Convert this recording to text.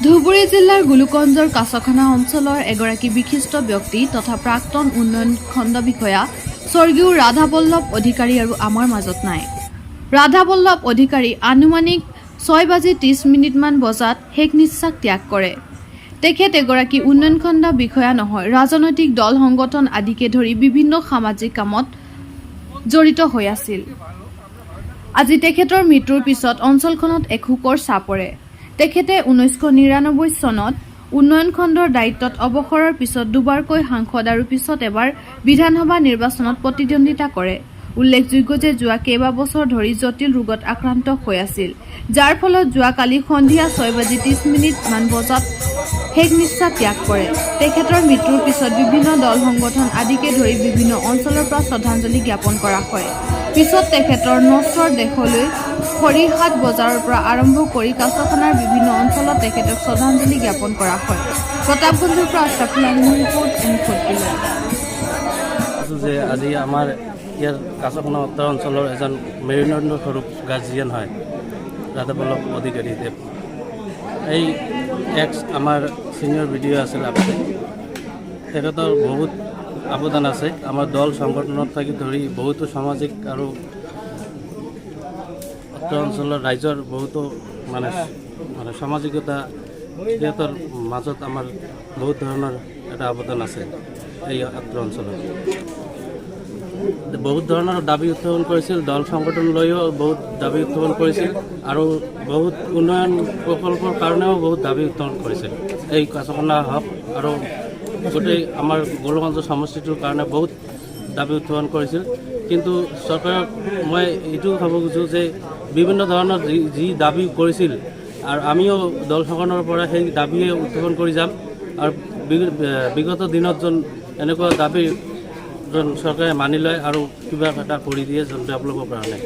ধুবুৰী জিলাৰ গোলোকগঞ্জৰ কাছখানা অঞ্চলৰ এগৰাকী বিশিষ্ট ব্যক্তি তথা প্ৰাক্তন উন্নয়ন খণ্ড বিষয়া স্বৰ্গীয় ৰাধাবল্লভ অধিকাৰী আৰু আমাৰ মাজত নাই। ৰাধাবল্লভ অধিকাৰী আনুমানিক 6:30 বজাত শেষ নিশ্বাস ত্যাগ কৰে। তেখেত এগৰাকী উন্নয়ন খণ্ড বিষয়া নহয়, ৰাজনৈতিক দল সংগঠন আদিকে ধৰি বিভিন্ন সামাজিক কামত জড়িত হৈ আছিল। আজি তেখেতৰ মৃত্যুৰ পিছত অঞ্চলখনত এক শোকৰ ছাঁ পৰে। তেখেতে 1999 চনত উন্নয়ন খণ্ডৰ দায়িত্বত অৱসৰৰ পিছত দুবাৰকৈ সাংসদ আৰু পিছত এবাৰ বিধানসভা নিৰ্বাচনত প্ৰতিদ্বন্দ্বিতা কৰে। উল্লেখযোগ্য যে যোৱা কেইবাবছৰ ধৰি জটিল ৰোগত আক্ৰান্ত হৈ আছিল, যাৰ ফলত যোৱাকালি সন্ধিয়া 6:30 বজাত শেষ নিশ্বাস ত্যাগ কৰে। তেখেতৰ মৃত্যুৰ পিছত বিভিন্ন দল সংগঠন আদিকে ধৰি বিভিন্ন অঞ্চলৰ পৰা শ্ৰদ্ধাঞ্জলি জ্ঞাপন কৰা হয়। পিছত তেখেতৰ নশ্বৰ দেহলৈ খৰিহাট বজাৰৰ পৰা আৰম্ভ কৰি কাছখানাৰ বিভিন্ন অঞ্চলত তেখেতক শ্ৰদ্ধাঞ্জলি জ্ঞাপন কৰা হয়। প্ৰতাপগঞ্জৰ পৰা আশ্ৰাফুল আলমৰ ৰিপৰ্ট যে আজি আমাৰ ইয়াৰ কাছখানা উত্তৰ অঞ্চলৰ এজন মেৰুদণ্ড স্বৰূপ গাৰ্জিয়ান হয় ৰাধাবল্লভ অধিকাৰী দেৱ। এই আমাৰ ছিনিয়ৰ বিডিঅ' আছিল আগতে। তেখেতৰ বহুত অৱদান আছে আমাৰ দল সংগঠনত থাকি ধৰি বহুতো সামাজিক আৰু উত্তৰ অঞ্চলৰ ৰাইজৰ বহুতো মানে সামাজিকতা সিহঁতৰ মাজত আমাৰ বহুত ধৰণৰ এটা অৱদান আছে। এই উত্তৰ অঞ্চলত বহুত ধৰণৰ দাবী উত্থাপন কৰিছিল, দল সংগঠন লৈও বহুত দাবী উত্থাপন কৰিছিল আৰু বহুত উন্নয়ন প্ৰকল্পৰ কাৰণেও বহুত দাবী উত্থাপন কৰিছিল। এই কাছখানা হওক আৰু গোটেই আমাৰ গোলোকগঞ্জ সমষ্টিটোৰ কাৰণে বহুত দাবী উত্থাপন কৰিছিল। কিন্তু চৰকাৰক মই এইটোও ক'ব খুজোঁ যে বিভিন্ন ধৰণৰ যি দাবী কৰিছিল আৰু আমিও দল সংগঠনৰ পৰা সেই দাবীয়ে উত্থাপন কৰি যাম আৰু বিগত দিনত যেন এনেকুৱা দাবী চৰকাৰে মানি লয় আৰু কিবা এটা কৰি দিয়ে জন ডেভেলপৰ কাৰণে।